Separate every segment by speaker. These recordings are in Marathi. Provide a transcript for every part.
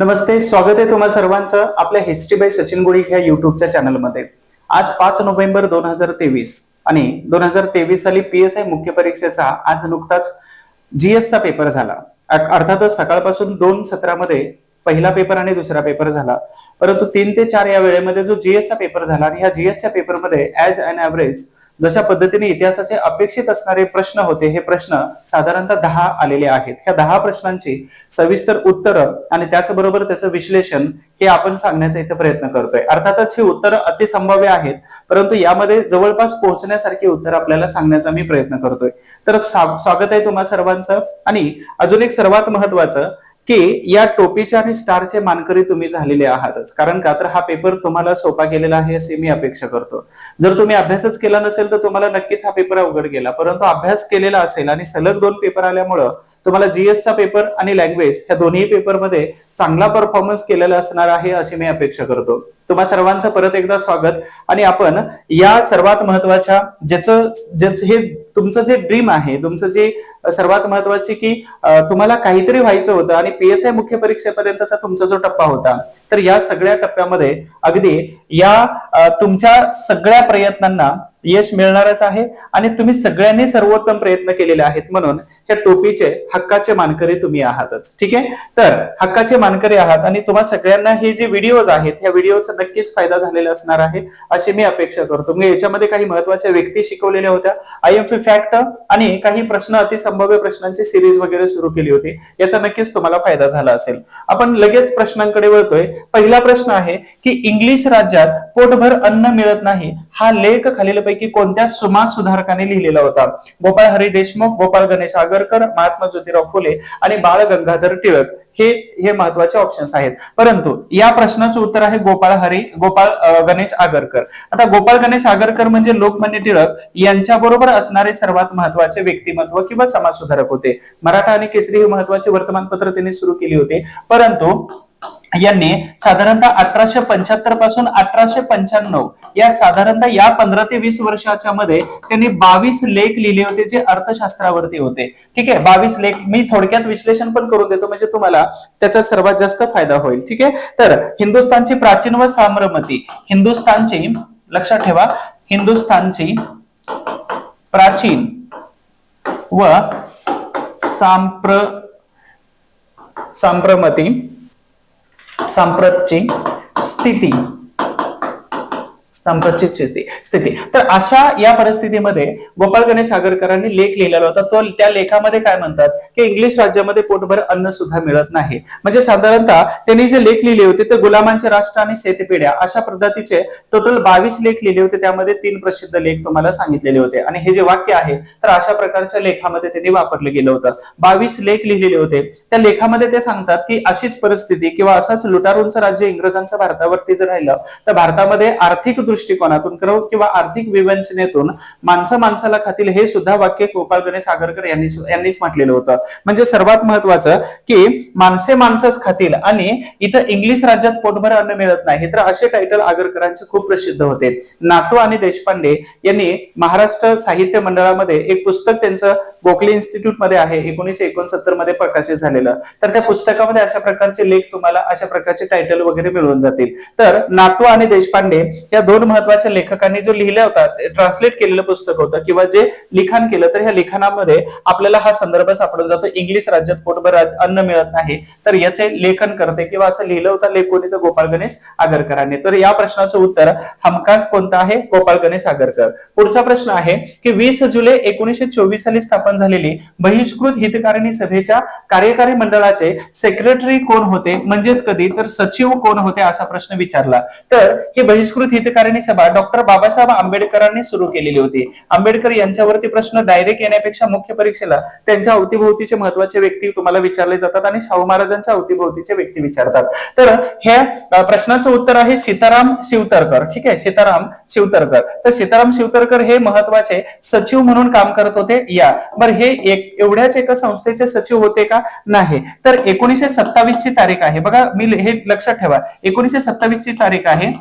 Speaker 1: नमस्ते, स्वागत आहे तुम्हा सर्वांचं आपल्या हिस्ट्री बाय सचिन गोळी ह्या युट्यूबच्या चॅनलमध्ये। आज 5 नोव्हेंबर 2023 आणि 2023 साली पीएसआय मुख्य परीक्षेचा आज नुकताच जीएस चा पेपर झाला। अर्थातच सकाळपासून 2 सत्रामध्ये पहिला पेपर आणि दुसरा पेपर झाला, परंतु 3 ते 4 या वेळेमध्ये जो जीएस चा पेपर झाला आणि ह्या जीएस च्या पेपरमध्ये ॲज अन ॲव्हरेज जशा पद्धतीने इतिहासाचे अपेक्षित असणारे प्रश्न होते, हे प्रश्न साधारणतः 10 आलेले आहेत। ह्या 10 प्रश्नांची सविस्तर उत्तरं आणि त्याचबरोबर त्याचं विश्लेषण हे आपण सांगण्याचा इथे प्रयत्न करतोय। अर्थातच ही उत्तरं अतिसंभाव्य आहेत, परंतु यामध्ये जवळपास पोहोचण्यासारखी उत्तर आपल्याला सांगण्याचा मी प्रयत्न करतोय। तर स्वागत आहे तुम्हा सर्वांचं। आणि अजून एक सर्वात महत्त्वाचं की या टोपीचे आणि स्टारचे मानकरी तुम्ही झालेले आहातच, कारण का तर हा पेपर तुम्हाला सोपा गेलेला आहे असे मी अपेक्षा करतो। जर तुम्ही अभ्यासच केला नसेल तर तुम्हाला नक्कीच हा पेपर अवघड गेला, परंतु अभ्यास केलेला असेल आणि सलग 2 पेपर आल्यामुळे तुम्हाला जीएस चा पेपर आणि लँग्वेज ह्या दोन्ही पेपरमध्ये चांगला परफॉर्मन्स केलेला असणार आहे अशी मी अपेक्षा करतो। तुम्हा सर्वांचं परत एकदा स्वागत। आणि आपण या सर्वात महत्त्वाच्या ज्याचं हे तुमचं जे ड्रीम आहे, तुमचं जे सर्वात महत्त्वाचे की तुम्हाला काहीतरी व्हायचं होतं आणि पीएसआय मुख्य परीक्षेपर्यंतचा तुमचा जो टप्पा होता, तर या सगळ्या टप्प्यामध्ये अगदी या तुमच्या सगळ्या प्रयत्नांना यश मिळणारच आहे आणि तुम्ही सगळ्यांनी सर्वोत्तम प्रयत्न केलेले आहेत, म्हणून या टोपीचे हक्काचे मानकरी तुम्ही आहातच। ठीक आहे, तर हक्काचे मानकरी आहात आणि तुम्हा सगळ्यांना हे जे व्हिडिओज आहेत ह्या व्हिडिओचा नक्कीच फायदा झालेला असणार आहे अशी मी अपेक्षा करतो। मी याच्यामध्ये काही महत्त्वाच्या व्यक्ती शिकवलेल्या होत्या, आयएमपी फॅक्ट आणि काही प्रश्न अतिसंभाव्य प्रश्नांची सिरीज वगैरे सुरू केली होती, याचा नक्कीच तुम्हाला फायदा झाला असेल। आपण लगेच प्रश्नांकडे वळतोय। पहिला प्रश्न आहे की इंग्लिश राज्यात पोटभर अन्न मिळत नाही हा लेख खालीलपैकी कोणत्या समाज सुधारकाने लिहिलेला होता? गोपाळ हरी देशमुख, गोपाळ गणेश आगरकर, महात्मा ज्योतिराव फुले आणि बाळ गंगाधर टिळक हे महत्वाचे ऑप्शन्स आहेत, परंतु या प्रश्नाचं उत्तर आहे गोपाळ गणेश आगरकर। आता गोपाळ गणेश आगरकर म्हणजे लोकमान्य टिळक यांच्या बरोबर असणारे सर्वात महत्वाचे व्यक्तिमत्व किंवा समाजसुधारक होते। मराठा आणि केसरी हे महत्वाचे वर्तमानपत्र त्यांनी सुरू केली होती, परंतु यांनी साधारणतः 1875 पासून 1895 या साधारणतः या 15 ते 20 वर्षाच्या मध्ये त्यांनी 22 लेख लिहिले होते जे अर्थशास्त्रावरती होते। ठीक आहे, 22 लेख मी थोडक्यात विश्लेषण पण करून देतो म्हणजे तुम्हाला त्याचा सर्वात जास्त फायदा होईल। ठीक आहे, तर हिंदुस्थानची प्राचीन व साम्रमती, हिंदुस्थानची लक्षात ठेवा, हिंदुस्थानची प्राचीन व सांप्रतची स्थिती तर अशा या परिस्थितीमध्ये गोपाळ गणेश आगरकरांनी लेख लिहिलेला होता। तो त्या लेखामध्ये काय म्हणतात की इंग्लिश राज्यामध्ये पोटभर अन्न सुद्धा मिळत नाही, म्हणजे साधारणतः त्यांनी जे लेख लिहिले होते ते गुलामांचे राष्ट्र आणि शेतपेढ्या अशा पद्धतीचे टोटल 22 लेख लिहिले होते, त्यामध्ये 3 प्रसिद्ध लेख तुम्हाला सांगितलेले होते आणि हे जे वाक्य आहे तर अशा प्रकारच्या लेखामध्ये त्यांनी वापरलं गेलं होतं। 22 लेख लिहिलेले होते, त्या लेखामध्ये ते सांगतात की अशीच परिस्थिती किंवा असाच लुटारूंचं राज्य इंग्रजांचं भारतावरती जर राहिलं तर भारतामध्ये आर्थिक दृष्टिकोनातून किंवा आर्थिक विवंचनेतून माणसाला खातील, हे सुद्धा वाक्य गोपाळ गणेश आगरकर यांनीच म्हटलेलं होतं। म्हणजे सर्वात महत्वाचं की माणसंच खातील आणि इथं इंग्लिश राज्यात पोटभर अन्न मिळत नाही, तर असे टायटल आगरकरांचे खूप प्रसिद्ध होते। नातू आणि देशपांडे यांनी महाराष्ट्र साहित्य मंडळामध्ये एक पुस्तक त्यांचं गोखले इन्स्टिट्यूट मध्ये आहे 1969 मध्ये प्रकाशित झालेलं, तर त्या पुस्तकामध्ये अशा प्रकारचे लेख तुम्हाला अशा प्रकारचे टायटल वगैरे मिळून जातील। तर नातू आणि देशपांडे या 2 महत्वाच्या लेखकांनी जो लिहिला होता, ट्रान्सलेट केलेलं पुस्तक होतं किंवा जे लिखाण केलं, तर ह्या लिखाणामध्ये आपल्याला हा संदर्भ सापडून जातो, इंग्लिश राज्यात पोटभर अन्न मिळत नाही, तर याचे लेखन करते किंवा असं लिहिलं होतं लेख कोणी, तर गोपाळ गणेश आगरकरांनी। तर या प्रश्नाचं उत्तर हमखास कोणतं आहे? गोपाळ गणेश आगरकर। पुढचा प्रश्न आहे की 20 जुलै 1924 साली स्थापन झालेली बहिष्कृत हितकारिणी सभेच्या कार्यकारी मंडळाचे सेक्रेटरी कोण होते, म्हणजेच कधी, तर सचिव कोण होते असा प्रश्न विचारला। तर ही बहिष्कृत हितकारिणी सभा डॉक्टर बाबासाहेब आंबेडकरांनी सुरू केलेली होती। आंबेडकर यांच्यावरती प्रश्न डायरेक्ट येण्यापेक्षा मुख्य परीक्षेला त्यांच्या अवतीभोवतीचे महत्वाचे व्यक्ती तुम्हाला विचारले जातात आणि शाहू महाराजांच्या अवतीभोवतीचे व्यक्ती विचारतात। तर ह्या प्रश्नाचं उत्तर आहे सीताराम शिवतरकर। ठीक आहे, सीताराम शिवतरकर। तर सीताराम शिवतरकर हे महत्वाचे सचिव म्हणून काम करत होते। बरं, हे एवढ्याच एका संस्थेचे सचिव होते का? नाही, तर 1927 ची तारीख आहे बघा, मी हे लक्षात ठेवा, 1927 ची तारीख आहे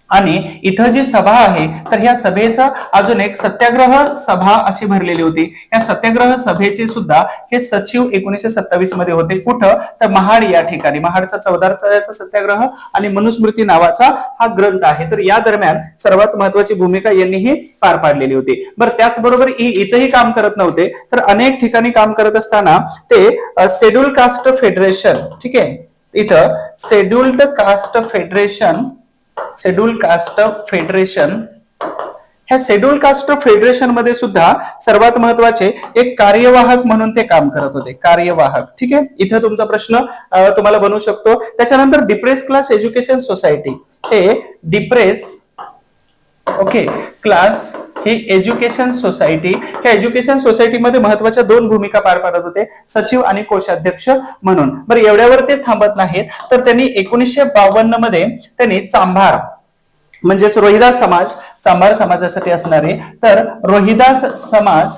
Speaker 1: आणि इथं जी सभा आहे तर ह्या सभेचा अजून एक सत्याग्रह सभा अशी भरलेली होती. या सत्याग्रह सभेचे सुद्धा हे सचिव 1927 मध्ये होते. कुठं तर महाड या ठिकाणी. महाडचा 14 चाळ्याचा सत्याग्रह आणि मनुस्मृती नावाचा हा ग्रंथ आहे. तर या दरम्यान सर्वात महत्वाची भूमिका यांनीही पार पाडलेली होती. बरं, त्याचबरोबर इथंही काम करत नव्हते, तर अनेक ठिकाणी काम करत असताना ते शेड्यूल्ड कास्ट फेडरेशन, ठीक आहे, इथं शेड्यूल्ड कास्ट फेडरेशन ह्या शेड्यूल कास्ट फेडरेशन मध्ये सुद्धा सर्वात महत्वाचे एक कार्यवाहक म्हणून ते काम करत होते. कार्यवाहक, ठीक आहे. इथं तुमचा प्रश्न तुम्हाला बनवू शकतो. त्याच्यानंतर डिप्रेस क्लास एज्युकेशन सोसायटी, हे डिप्रेस क्लास ही एज्युकेशन सोसायटी, ह्या एज्युकेशन सोसायटीमध्ये महत्वाच्या 2 भूमिका पार पाडत होते, सचिव आणि कोषाध्यक्ष म्हणून. बरं, एवढ्यावरतीच थांबत नाहीत, तर त्यांनी 1952 मध्ये त्यांनी चांभार म्हणजेच रोहिदास समाज, चांभार समाजासाठी असणारे, तर रोहिदास समाज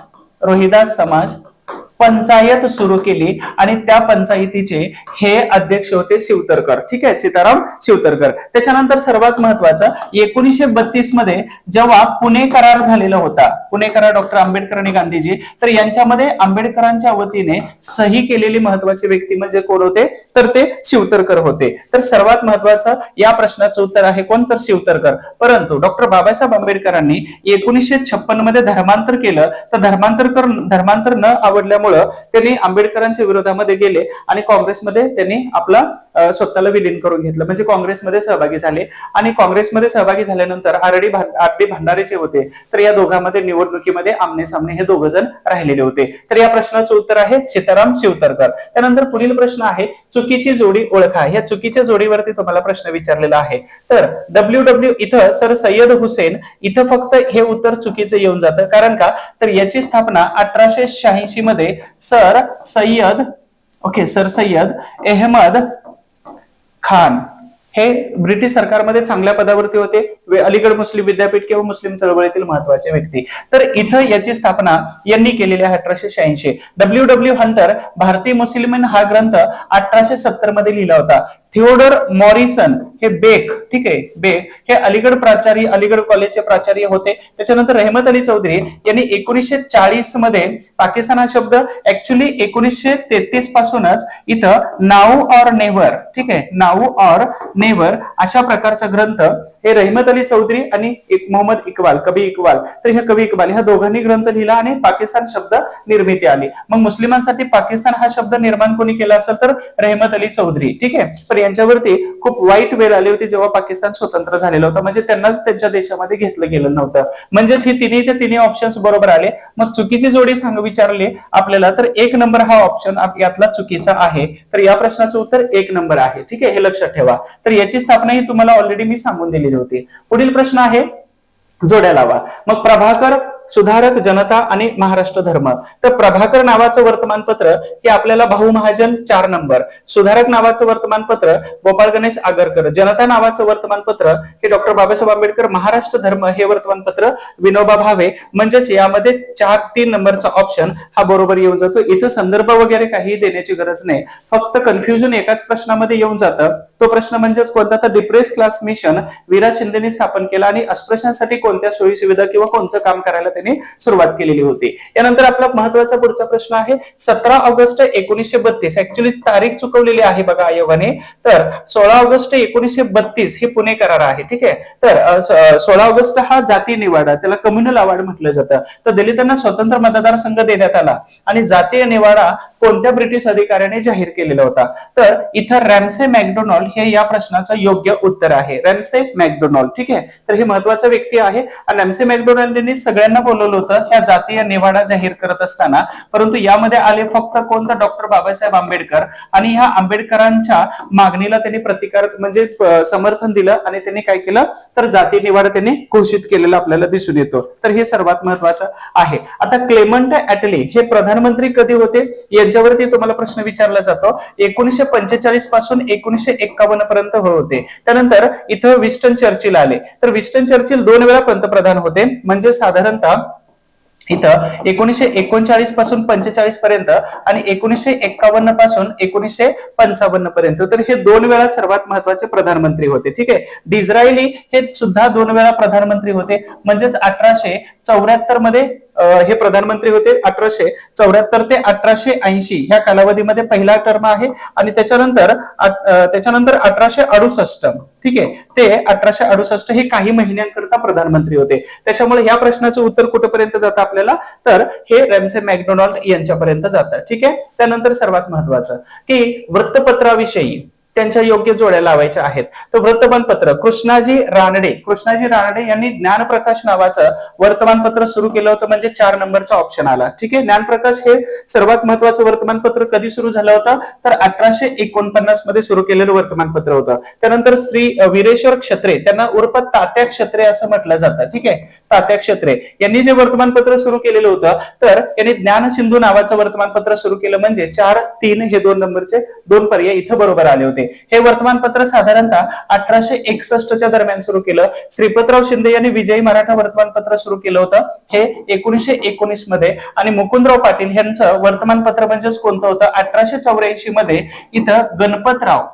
Speaker 1: पंचायत सुरू केली आणि त्या पंचायतीचे हे अध्यक्ष होते शिवतरकर, ठीक आहे, सीताराम शिवतरकर. त्याच्यानंतर सर्वात महत्वाचं 1932 मध्ये जेव्हा पुणे करार झालेला होता, पुणे करार डॉक्टर आंबेडकर आणि गांधीजी, तर यांच्यामध्ये आंबेडकरांच्या वतीने सही केलेली महत्वाची व्यक्ती म्हणजे कोण होते, तर ते शिवतरकर होते. तर सर्वात महत्वाचं या प्रश्नाचं उत्तर आहे कोण, तर शिवतरकर. परंतु डॉक्टर बाबासाहेब आंबेडकरांनी 1956 मध्ये धर्मांतर केलं, तर धर्मांतर न आवडल्यामुळे त्यांनी आंबेडकरांच्या विरोधामध्ये गेले आणि काँग्रेसमध्ये त्यांनी आपला स्वतःला विलीन करून घेतलं, म्हणजे काँग्रेसमध्ये सहभागी झाले. आणि काँग्रेसमध्ये सहभागी झाल्यानंतर आर डी भंडारे जे होते, तर या दोघांमध्ये निवडणुकीमध्ये आमने सामने हे दोघ जण राहिलेले होते. तर या प्रश्नाचं उत्तर आहे सीताराम शिवतरकर. त्यानंतर पुढील प्रश्न आहे चुकीची जोडी ओळखा. या चुकीच्या जोडीवरती तुम्हाला प्रश्न विचारलेला आहे. तर डब्ल्यू इथं सर सय्यद हुसेन, इथं फक्त हे उत्तर चुकीचं येऊन जातं. कारण का, तर याची स्थापना 1886 मध्ये सर सय्यद अहमद खान हे ब्रिटिश सरकारमध्ये चांगल्या पदावरती होते, अलीगड मुस्लिम विद्यापीठ किंवा मुस्लिम चळवळीतील महत्वाचे व्यक्ती. तर इथं याची स्थापना यांनी केलेली आहे 1886. डब्ल्यू हंटर भारतीय मुस्लिम हा ग्रंथ 1870 मध्ये लिहिला होता. थिओडर मॉरिसन हे बेक, ठीक आहे, बेक हे अलीगड कॉलेजचे प्राचार्य होते. त्याच्यानंतर रहमत अली चौधरी यांनी 1940 मध्ये पाकिस्तान हा शब्द ऍक्च्युली 1933 पासूनच इथं नाऊ और नेव्हर, ठीक आहे, नाऊ और नेव्हर अशा प्रकारचा ग्रंथ हे रहमत अली चौधरी आणि मोहम्मद इक्बाल, कवी इक्बाल, तर हे कवी इक्बाल ह्या दोघांनी ग्रंथ लिहिला आणि पाकिस्तान शब्द निर्मिती आली. मग मुस्लिमांसाठी पाकिस्तान हा शब्द निर्माण कोणी केला असेल, तर रहमत अली चौधरी, ठीक आहे. तर यांच्यावरती खूप वाईट वेळ आली होती जेव्हा पाकिस्तान स्वतंत्र झालेलं होतं, म्हणजे त्यांनाच त्यांच्या देशामध्ये घेतलं गेलं नव्हतं. म्हणजेच ही तिन्ही ऑप्शन्स बरोबर आले. मग चुकीची जोडी विचारली आपल्याला, तर 1 नंबर हा ऑप्शन यातला चुकीचा आहे. तर या प्रश्नाचं उत्तर 1 नंबर आहे, ठीक आहे, हे लक्षात ठेवा. तर याची स्थापना ही तुम्हाला ऑलरेडी मी सांगून दिलेली होती. पुढील प्रश्न आहे जोड्या लावा. मग प्रभाकर, सुधारक, जनता आणि महाराष्ट्र धर्म. तर प्रभाकर नावाचं वर्तमानपत्र हे आपल्याला भाऊ महाजन 4 नंबर, सुधारक नावाचं वर्तमानपत्र गोपाळ गणेश आगरकर, जनता नावाचं वर्तमानपत्र हे डॉक्टर बाबासाहेब आंबेडकर, महाराष्ट्र धर्म हे वर्तमानपत्र विनोबा भावे. म्हणजेच यामध्ये 3 नंबरचा ऑप्शन हा बरोबर येऊन जातो. इथं संदर्भ वगैरे काही देण्याची गरज नाही, फक्त कन्फ्युजन एकाच प्रश्नामध्ये येऊन जातं. तो प्रश्न म्हणजेच कोणता, तर डिप्रेस क्लास मिशन विरा शिंदेने स्थापन केला आणि अस्पृश्यांसाठी कोणत्या सोयी सुविधा किंवा कोणतं काम करायला त्यांनी सुरुवात केलेली होती. यानंतर आपला महत्वाचा पुढचा प्रश्न आहे 17 ऑगस्ट 1932. ऍक्च्युली तारीख चुकवलेली आहे बघा आयोगाने, तर 16 ऑगस्ट 1932 हे पुणे करार आहे, ठीक आहे. तर 16 ऑगस्ट हा जाती निवाडा, त्याला कम्युनल अवॉर्ड म्हटलं जातं. तर दलितांना स्वतंत्र मतदारसंघ देण्यात आला आणि जातीय निवाडा कोणत्या ब्रिटिश अधिकाऱ्याने जाहीर केलेला होता, तर इथं रॅम्से मॅकडोनाल्ड हे या प्रश्नाचं योग्य उत्तर आहे. रॅम्से मॅकडोनाल्ड, ठीक आहे. तर हे महत्वाचा व्यक्ती आहे आणि रॅम्से मॅकडोनाल्डनी सगळ्यांना बोलवलं होतं ह्या जातीय निवाडा जाहीर करत असताना, परंतु यामध्ये आले फक्त कोणता, डॉक्टर बाबासाहेब आंबेडकर. आणि ह्या आंबेडकरांच्या मागणीला त्यांनी प्रतिकार म्हणजे समर्थन दिलं आणि त्यांनी काय केलं, तर जातीय निवाडा त्यांनी घोषित केलेला आपल्याला दिसून येतो. तर हे सर्वात महत्वाचं आहे. आता क्लेमंट ऍटली हे प्रधानमंत्री कधी होते यांच्यावरती तुम्हाला प्रश्न विचारला जातो. 1945 पासून 1951 पर्यंत होते. त्यानंतर इथं विस्टन चर्चिल आले. तर विस्टन चर्चिल 2 वेळा पंतप्रधान होते, म्हणजे साधारणतः इथं 1939 पासून 45 पर्यंत आणि 1951 पासून 1955 पर्यंत, तर हे 2 वेळा सर्वात महत्वाचे प्रधानमंत्री होते. ठीक आहे. डिझरायली हे सुद्धा 2 वेळा प्रधानमंत्री होते. म्हणजेच 1874 मध्ये हे प्रधानमंत्री होते. 1874 ते 1880 ह्या कालावधीमध्ये पहिला टर्म आहे. आणि त्याच्यानंतर 1868, ठीक आहे, ते 1868 हे काही महिन्यांकरता प्रधानमंत्री होते. त्याच्यामुळे या प्रश्नाचं उत्तर कुठपर्यंत जातं आपल्याला, तर हे रॅमसे मॅकडोनाल्ड यांच्यापर्यंत जातं. ठीक आहे. त्यानंतर सर्वात महत्वाचं की वृत्तपत्राविषयी त्यांच्या योग्य जोड्या लावायच्या आहेत. तर वृत्तमानपत्र कृष्णाजी रानडे यांनी ज्ञानप्रकाश नावाचं वर्तमानपत्र सुरू केलं होतं. म्हणजे 4 नंबरचा ऑप्शन आला. ठीक आहे. ज्ञानप्रकाश हे सर्वात महत्वाचं वर्तमानपत्र कधी सुरू झालं होतं, तर 1849 मध्ये सुरू केलेलं वर्तमानपत्र होतं. त्यानंतर श्री वीरेश्वर क्षत्रे, त्यांना उर्फ तात्या क्षत्रे असं म्हटलं जातं. ठीक आहे. तात्या क्षत्रे यांनी जे वर्तमानपत्र सुरू केलेलं होतं, तर यांनी ज्ञानसिंधू नावाचं वर्तमानपत्र सुरू केलं. म्हणजे 4, 3 हे 2 नंबरचे 2 पर्याय इथं बरोबर आले होते. हे वर्तमानपत्र साधारणतः 1861 दरम्यान सुरू केलं. श्रीपतराव शिंदे यांनी विजयी मराठा वर्तमानपत्र सुरू केलं होतं, हे 1919 मध्ये. आणि मुकुंदराव पाटील यांचं वर्तमानपत्र म्हणजेच कोणतं होतं, 1884 मध्ये. इथं गणपतराव,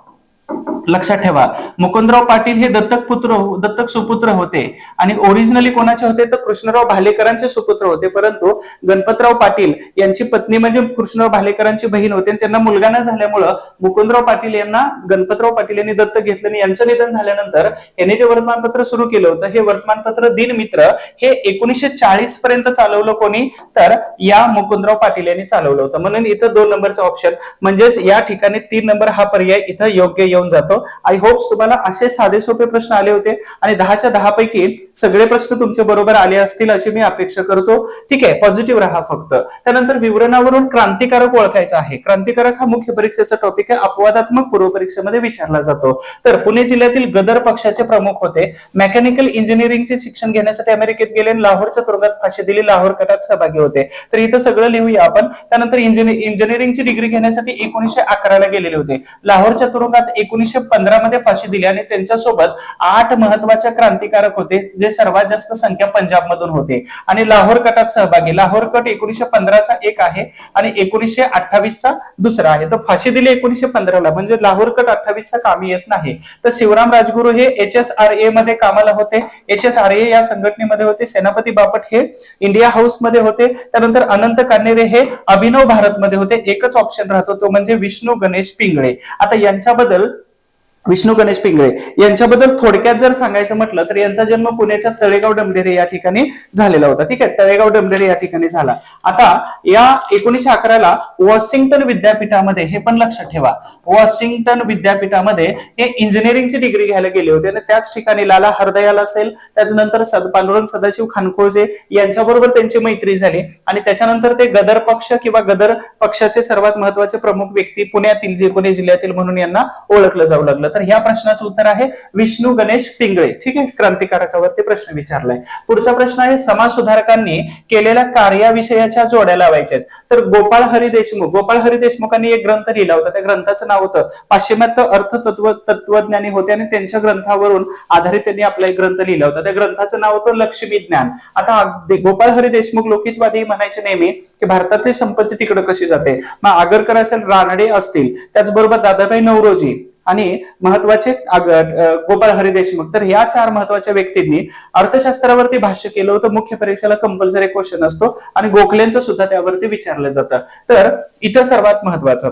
Speaker 1: लक्षात ठेवा, मुकुंदराव पाटील हे दत्तक सुपुत्र होते. आणि ओरिजिनली कोणाचे होते, तर कृष्णराव भालेकरांचे सुपुत्र होते. परंतु गणपतराव पाटील यांची पत्नी म्हणजे कृष्णराव भालेकरांची बहीण होते. त्यांना मुलगा न झाल्यामुळं मुकुंदराव पाटील यांना गणपतराव पाटील यांनी दत्तक घेतलं. आणि यांचं निधन झाल्यानंतर यांनी जे वर्तमानपत्र सुरू केलं होतं, हे वर्तमानपत्र दिनमित्र हे 1940 पर्यंत चालवलं कोणी, तर या मुकुंदराव पाटील यांनी चालवलं होतं. म्हणून इथं 2 नंबरचा ऑप्शन म्हणजेच या ठिकाणी 3 नंबर हा पर्याय इथं योग्य येऊन जातो. आय होप तुम्हाला असे साधे सोपे प्रश्न आले होते आणि 10च्या 10 पैकी सगळे प्रश्न तुमचे बरोबर आले असतील अशी मी अपेक्षा करतो. ठीक आहे. पॉझिटिव्ह राहा फक्त. त्यानंतर विवरणावरून क्रांतिकारक ओळखायचा आहे. क्रांतिकारक हा मुख्य परीक्षेचा टॉपिक आहे. अपवादात्मक पूर्व परीक्षेमध्ये विचारला जातो. तर पुणे जिल्ह्यातील गदर पक्षाचे प्रमुख होते. मेकॅनिकल इंजिनिअरिंगचे शिक्षण घेण्यासाठी अमेरिकेत गेले. लाहोरच्या तुरुंगात फाशी दिली. लाहोर कटात सहभागी होते. तर इथं सगळं लिहूया आपण. त्यानंतर इंजिनिअरिंगची डिग्री घेण्यासाठी 1911 ला गेलेले होते. लाहोरच्या तुरुंगात 1915 मध्ये फाशी दिली. आणि त्यांच्यासोबत 8 महत्वाचे क्रांतिकारक होते, जे सर्वात जास्त संख्या पंजाब मधून होते. आणि लाहोर कटात सहभागी, लाहोर कट 1915 चा एक आहे आणि 1928 चा दुसरा आहे. तर फाशी दिली 1915 ला, म्हणजे लाहोर कट 28 चा कामी येत नाही. तर शिवराम राजगुरू हे HSRA मध्ये कामाला होते. HSRA या संघटनेमध्ये होते. सेनापती बापट हे इंडिया हाऊस मध्ये होते. त्यानंतर अनंत कान्हेरे हे अभिनव भारत मध्ये होते. एकच ऑप्शन राहतो, तो म्हणजे विष्णू गणेश पिंगळे. आता यांच्याबद्दल थोडक्यात जर सांगायचं म्हटलं, तर यांचा जन्म पुण्याच्या तळेगाव डमढेरे या ठिकाणी झालेला होता. ठीक आहे. तळेगाव डमढेरे या ठिकाणी झाला. आता या 1911 ला वॉशिंग्टन विद्यापीठामध्ये, हे पण लक्षात ठेवा, वॉशिंग्टन विद्यापीठामध्ये हे इंजिनिअरिंगची डिग्री घ्यायला गेले होते. आणि त्याच ठिकाणी लाला हरदयाल असेल, त्याच्यानंतर पांडुरंग सदाशिव खानखोळजे यांच्याबरोबर त्यांची मैत्री झाली. आणि त्याच्यानंतर ते गदर पक्ष किंवा गदर पक्षाचे सर्वात महत्वाचे प्रमुख व्यक्ती पुण्यातील, जे पुणे जिल्ह्यातील म्हणून यांना ओळखलं जाऊ लागलं. तर ह्या प्रश्नाचं उत्तर आहे विष्णू गणेश पिंगळे. ठीक आहे. क्रांतिकारकावरती प्रश्न विचारलाय. पुढचा प्रश्न आहे समाज सुधारकांनी केलेल्या कार्याविषयाच्या जोड्या लावायच्या. तर गोपाळ हरी देशमुखांनी एक ग्रंथ लिहिला होता. त्या ग्रंथाचं नाव होतं पाश्चिमात्य अर्थ तत्वज्ञानी होते. आणि त्यांच्या ग्रंथावरून आधारित त्यांनी आपला एक ग्रंथ लिहिला होता. त्या ग्रंथाचं नाव होतं लक्ष्मी ज्ञान. आता गोपाळ हरी देशमुख लोकहितवादी म्हणायचे नेहमी की भारतातली संपत्ती तिकडे कशी जाते. मग आगरकर असेल, रानडे असतील, त्याचबरोबर दादाभाई नौरोजी आणि महत्वाचे गोपाळ हरी देशमुख, तर या 4 महत्वाच्या व्यक्तींनी अर्थशास्त्रावरती भाष्य केलं होतं. मुख्य परीक्षेला कंपल्सरी क्वेश्चन असतो आणि गोखलेंचं सुद्धा त्यावरती विचारलं जातं. तर इथं सर्वात महत्वाचं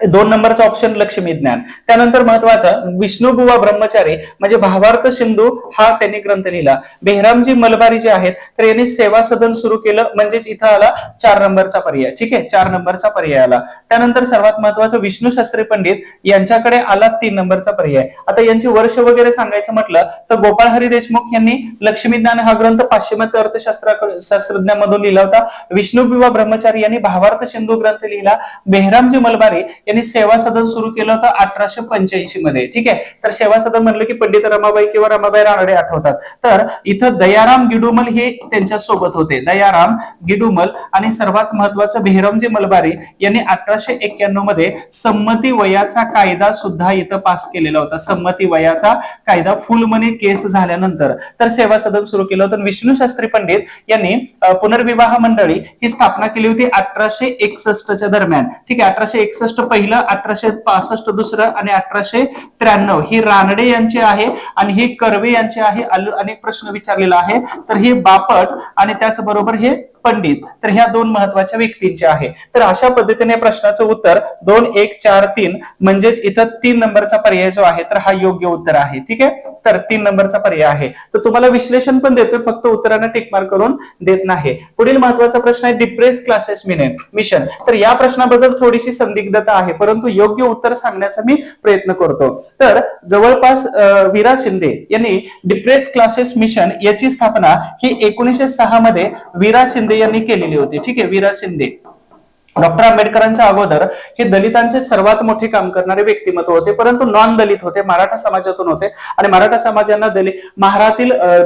Speaker 1: 2 नंबरचा ऑप्शन लक्ष्मी ज्ञान. त्यानंतर महत्वाचा विष्णुबुवा ब्रह्मचारी म्हणजे भावार्थ सिंधू हा त्यांनी ग्रंथ लिहिला. बेहरामजी मलबारी जे आहेत, तर यांनी सेवा सदन सुरू केलं. म्हणजेच इथं आला 4 नंबरचा पर्याय. ठीक आहे. 4 नंबरचा पर्याय आला. त्यानंतर सर्वात महत्वाचं विष्णू शास्त्री पंडित यांच्याकडे आला 3 नंबरचा पर्याय. आता यांची वर्ष वगैरे सांगायचं म्हटलं, तर गोपाळ हरी देशमुख यांनी लक्ष्मी ज्ञान हा ग्रंथ पाश्चिमात्य अर्थशास्त्रज्ञांमधून लिहिला होता. विष्णुबुवा ब्रह्मचारी यांनी भावार्थ सिंधू ग्रंथ लिहिला. बेहरामजी मलबारी यांनी सेवा सदन सुरू केलं होतं 1885 मध्ये. ठीक आहे, तर सेवा सदन म्हणलं की पंडित रमाबाई किंवा रमाबाई रानडे आठवतात. तर इथं दयाराम गिडुमल हे त्यांच्या सोबत होते, दयाराम गिडुमल. आणि सर्वात महत्वाचं बेहरामजी मलबारी यांनी 1891 मध्ये संमती वयाचा कायदा सुद्धा इथं पास केलेला होता. संमती वयाचा कायदा फुल मनी केस झाल्यानंतर तर सेवा सदन सुरू केलं होतं. विष्णू शास्त्री पंडित यांनी पुनर्विवाह मंडळी ही स्थापना केली होती 1861च्या दरम्यान. ठीक आहे, 1861 पहिलं, 1865 दुसरं आणि 1893 ही रानडे यांची आहे आणि ही कर्वे यांची आहे. अनेक प्रश्न विचारलेला आहे. तर हे बापट आणि त्याचबरोबर हे पंडित, तर ह्या दोन महत्वाच्या व्यक्तींचे आहे. तर अशा पद्धतीने प्रश्नाचं उत्तर 2, 1, 4, 3 म्हणजेच इथं 3 नंबरचा पर्याय जो आहे तर हा योग्य उत्तर आहे. ठीक आहे, तर 3 नंबरचा पर्याय आहे. तर तुम्हाला विश्लेषण पण देतोय, फक्त उत्तरांना टिक मार्क करून देत नाही. पुढील महत्वाचा प्रश्न आहे डिप्रेस क्लासेस मिशन. तर या प्रश्नाबद्दल थोडीशी संदिग्धता आहे, परंतु योग्य उत्तर सांगण्याचा मी प्रयत्न करतो. तर जवळपास वीरा शिंदे यांनी डिप्रेस क्लासेस मिशन याची स्थापना ही 1906 मध्ये वीरा शिंदे यांनी केलेली होती. ठीक आहे, वीरा शिंदे. डॉक्टर आंबेडकरांच्या अगोदर हे दलितांचे सर्वात मोठे काम करणारे व्यक्तिमत्व होते, परंतु नॉन दलित होते, मराठा समाजातून होते आणि मराठा समाजांना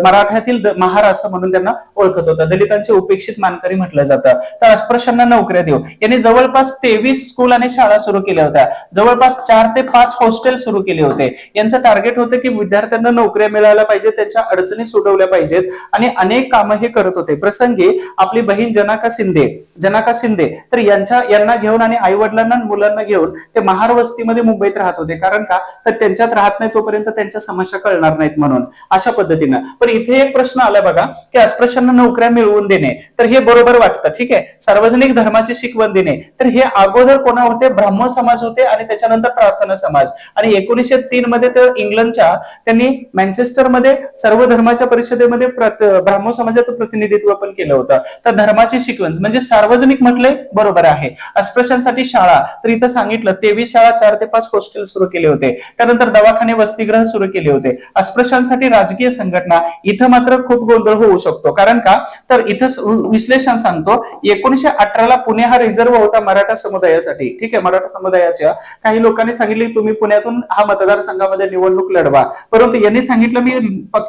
Speaker 1: मराठ्यातील महार असं म्हणून त्यांना ओळखत होतं. दलितांचे उपेक्षित मानकरी म्हटलं जातं. तर अस्पृश्यांना नोकऱ्या देऊ यांनी जवळपास 23 स्कूल आणि शाळा सुरू केल्या होत्या. जवळपास 4 ते 5 हॉस्टेल सुरू केले होते. यांचं टार्गेट होतं की विद्यार्थ्यांना नोकऱ्या मिळायला पाहिजे, त्यांच्या अडचणी सोडवल्या पाहिजेत आणि अनेक कामं हे करत होते. प्रसंगी आपली बहीण जनाका शिंदे तर यांना घेऊन आणि आई वडिलांना मुलांना घेऊन ते महार वस्तीमध्ये मुंबईत राहत होते. कारण का, तर त्यांच्यात राहत नाही तोपर्यंत त्यांच्या समस्या कळणार नाहीत म्हणून. अशा पद्धतीनं. पण इथे एक प्रश्न आला बघा की अस्पृश्यांना नोकऱ्या मिळवून देणे, तर हे बरोबर वाटतं. ठीक आहे, सार्वजनिक धर्माची शिकवण देणे, तर हे अगोदर कोणा होते, ब्राह्मण समाज होते आणि त्याच्यानंतर प्रार्थना समाज. आणि 1903 मध्ये तर इंग्लंडच्या त्यांनी मँचेस्टरमध्ये सर्व धर्माच्या परिषदेमध्ये ब्राह्मण समाजाचं प्रतिनिधित्व पण केलं होतं. तर धर्माची शिकवण म्हणजे सार्वजनिक म्हटले बरोबर आहे. अस्पृश्यांसाठी शाळा, तर इथं सांगितलं 23 शाळा, 4 ते 5 हॉस्टेल सुरू केले होते. त्यानंतर दवाखाने, वसतिगृह सुरू केले होते. अस्पृश्यांसाठी राजकीय संघटना, इथं मात्र खूप गोंधळ होऊ शकतो. कारण का, तर इथं विश्लेषण सांगतो 1918 ला पुणे हा रिझर्व्ह होता मराठा समुदायासाठी. ठीक आहे, मराठा समुदायाच्या काही लोकांनी सांगितले तुम्ही पुण्यातून हा मतदारसंघामध्ये निवडणूक लढवा, परंतु यांनी सांगितलं मी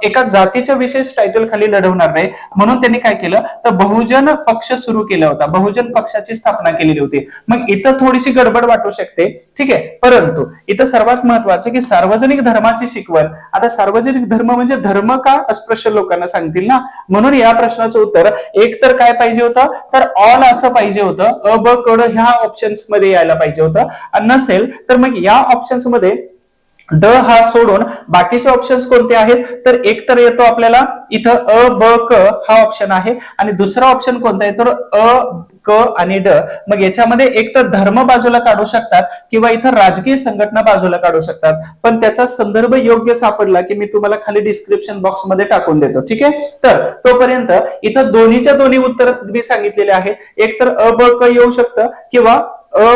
Speaker 1: एका जातीच्या विशेष टायटल खाली लढवणार नाही. म्हणून त्यांनी काय केलं, तर बहुजन पक्ष सुरू केला होता. बहुजन पक्षाची स्थापना केलेली होती. मग इथं थोडीशी गडबड वाटू शकते. ठीक आहे, परंतु इथं सर्वात महत्वाचं की सार्वजनिक धर्माची शिकवण. आता सार्वजनिक धर्म म्हणजे धर्म का अस्पृश्य लोकांना सांगतील ना, म्हणून या प्रश्नाचं उत्तर एक तर काय पाहिजे होतं, तर ऑल असं पाहिजे होतं. अ ब क ड ह्या ऑप्शन्स मध्ये यायला पाहिजे होतं. नसेल तर मग या ऑप्शन्स मध्ये ड हा सोडून बाकीचे ऑप्शन्स कोणते आहेत, तर एक तर येतो आपल्याला इथं अ ब क हा ऑप्शन आहे आणि दुसरा ऑप्शन कोणता आहे तर अ क आणि ड. मग याच्यामध्ये एक तर धर्म बाजूला काढू शकतात किंवा इथं राजकीय संघटना बाजूला काढू शकतात. पण त्याचा संदर्भ योग्य सापडला की मी तुम्हाला खाली डिस्क्रिप्शन बॉक्स मध्ये टाकून देतो. ठीक आहे, तर तोपर्यंत इथं दोन्हीच्या दोन्ही उत्तर मी सांगितलेले आहे. एक तर अ ब क येऊ शकतं किंवा अ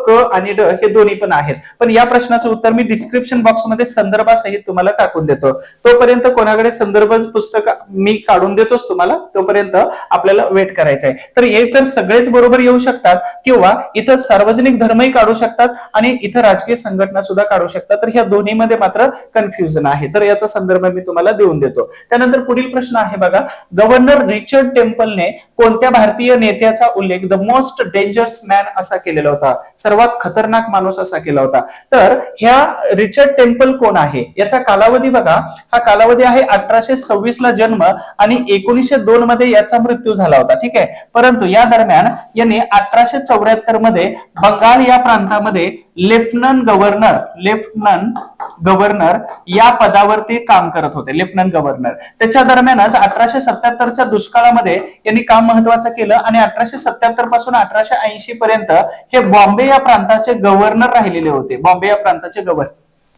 Speaker 1: क आणि ड हे दोन्ही पण आहेत. पण या प्रश्नाचं उत्तर मी डिस्क्रिप्शन बॉक्स मध्ये संदर्भासहित तुम्हाला टाकून देतो. तोपर्यंत कोणाकडे संदर्भ पुस्तक मी काढून देतोच तुम्हाला, तोपर्यंत आपल्याला वेट करायचं आहे. तर हे तर सगळेच बरोबर येऊ शकतात किंवा इथं सार्वजनिक धर्मही काढू शकतात आणि इथं राजकीय संघटना सुद्धा काढू शकतात. तर ह्या दोन्हीमध्ये मात्र कन्फ्युजन आहे. तर याचा संदर्भ मी तुम्हाला देऊन देतो. त्यानंतर पुढील प्रश्न आहे बघा, गव्हर्नर रिचर्ड टेम्पलने कोणत्या भारतीय नेत्याचा उल्लेख द मोस्ट डेंजरस मॅन असा केलेला होता, सर्वात खतरनाक माणूस असा केला होता. तर ह्या रिचर्ड टेम्पल कोण आहे, याचा कालावधी बघा, हा कालावधी आहे 1826 ला जन्म आणि 1902 मध्ये याचा मृत्यू झाला होता. ठीक आहे, परंतु या दरम्यान यांनी 1874 मध्ये बंगाल या प्रांतामध्ये लेफ्टनंट गव्हर्नर या पदावरती काम करत होते. लेफ्टनंट गव्हर्नर त्याच्या दरम्यानच 1877च्या दुष्काळामध्ये यांनी काम महत्वाचं केलं आणि 1877 पासून 1880 पर्यंत हे बॉम्बे या प्रांताचे गव्हर्नर राहिलेले होते. बॉम्बे या प्रांताचे गव्हर्नर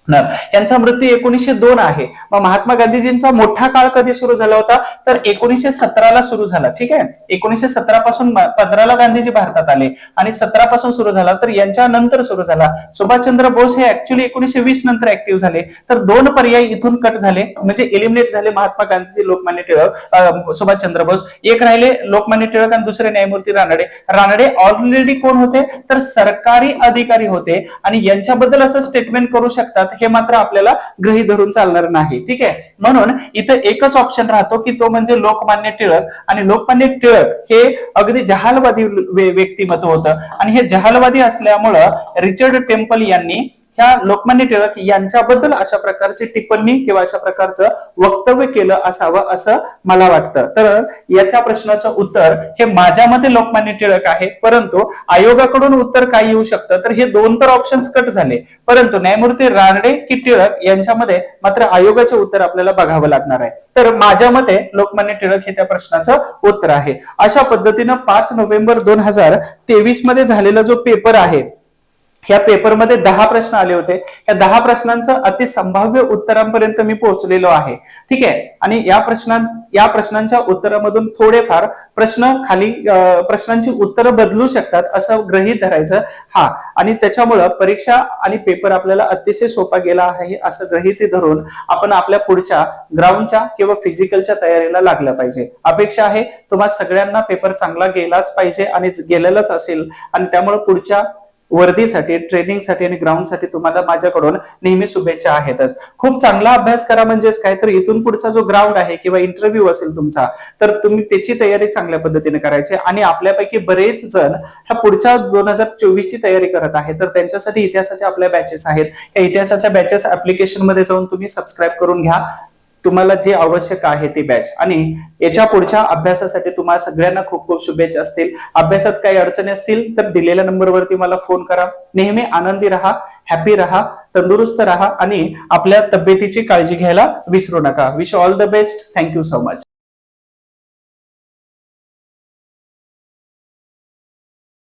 Speaker 1: यांचा मृत्यू 1902 आहे. मग महात्मा गांधीजींचा मोठा काळ कधी सुरू झाला होता, तर 1917 ला सुरू झाला. ठीक आहे, 1917 पासून 15 ला गांधीजी भारतात आले आणि 17 पासून सुरू झाला, तर यांच्या नंतर सुरू झाला. सुभाषचंद्र बोस हे ऍक्च्युली 1920 नंतर ऍक्टिव्ह झाले. तर दोन पर्याय इथून कट झाले, म्हणजे एलिमिनेट झाले. महात्मा गांधीजी, लोकमान्य टिळक, सुभाषचंद्र बोस. एक राहिले लोकमान्य टिळक आणि दुसरे न्यायमूर्ती रानडे. रानडे ऑलरेडी कोण होते, तर सरकारी अधिकारी होते आणि यांच्याबद्दल असं स्टेटमेंट करू शकतात, हे मात्र आपल्याला गृहीत धरून चालणार नाही. ठीक आहे, म्हणून इथं एकच ऑप्शन राहतो की तो म्हणजे लोकमान्य टिळक. आणि लोकमान्य टिळक हे अगदी जहालवादी व्यक्तिमत्व होतं आणि हे जहालवादी असल्यामुळं रिचर्ड टेम्पल यांनी ह्या लोकमान्य टिळक यांच्याबद्दल अशा प्रकारची टिप्पणी किंवा अशा प्रकारचं वक्तव्य केलं असावं असं मला वाटतं. तर याच्या प्रश्नाचं उत्तर हे माझ्या मते लोकमान्य टिळक आहे, परंतु आयोगाकडून उत्तर काय येऊ शकतं, तर हे दोन तर ऑप्शन्स कट झाले, परंतु न्यायमूर्ती रानडे की टिळक यांच्यामध्ये मात्र आयोगाचे उत्तर आपल्याला बघावं लागणार आहे. तर माझ्या मते लोकमान्य टिळक हे त्या प्रश्नाचं उत्तर आहे. अशा पद्धतीनं 5 नोव्हेंबर 2023 मध्ये झालेला जो पेपर आहे, या पेपरमध्ये 10 प्रश्न आले होते. या 10 प्रश्नांचं अति संभाव्य उत्तरांपर्यंत मी पोहोचलेलो आहे. ठीक आहे, आणि या प्रश्नांच्या उत्तरामधून थोडेफार प्रश्न खाली प्रश्नांची उत्तरं बदलू शकतात असं गृहीत धरायचं. हा, आणि त्याच्यामुळं परीक्षा आणि पेपर आपल्याला अतिशय सोपा गेला आहे असं गृहीत धरून आपण आपल्या पुढच्या ग्राउंडच्या किंवा फिजिकलच्या तयारीला लागलं पाहिजे. अपेक्षा आहे तुम्हा सगळ्यांना पेपर चांगला गेलाच पाहिजे आणि गेलेलाच असेल, आणि त्यामुळे पुढच्या वर्दीसाठी, ट्रेनिंगसाठी आणि ग्राउंडसाठी तुम्हाला माझ्याकडून नेहमी शुभेच्छा आहेतच. खूप चांगला अभ्यास करा, म्हणजेच काय तर इथून पुढचा जो ग्राउंड आहे किंवा इंटरव्ह्यू असेल तुमचा, तर तुम्ही त्याची तयारी चांगल्या पद्धतीने करायची. आणि आपल्यापैकी बरेच जण ह्या पुढच्या 2024 ची तयारी करत आहेत, तर त्यांच्यासाठी इतिहासाच्या आपल्या बॅचेस आहेत. या इतिहासाच्या बॅचेस ऍप्लिकेशन मध्ये जाऊन तुम्ही सबस्क्राईब करून घ्या, तुम्हाला जे आवश्यक आहे ते बॅच. आणि याच्या पुढच्या अभ्यासासाठी तुम्हाला सगळ्यांना खूप खूप शुभेच्छा असतील. अभ्यासात काही अडचणी असतील तर दिलेल्या नंबरवरती मला फोन करा. नेहमी आनंदी राहा, हॅपी राहा, तंदुरुस्त राहा आणि आपल्या तब्येतीची काळजी घ्यायला विसरू नका. Wish all the best. Thank you so much.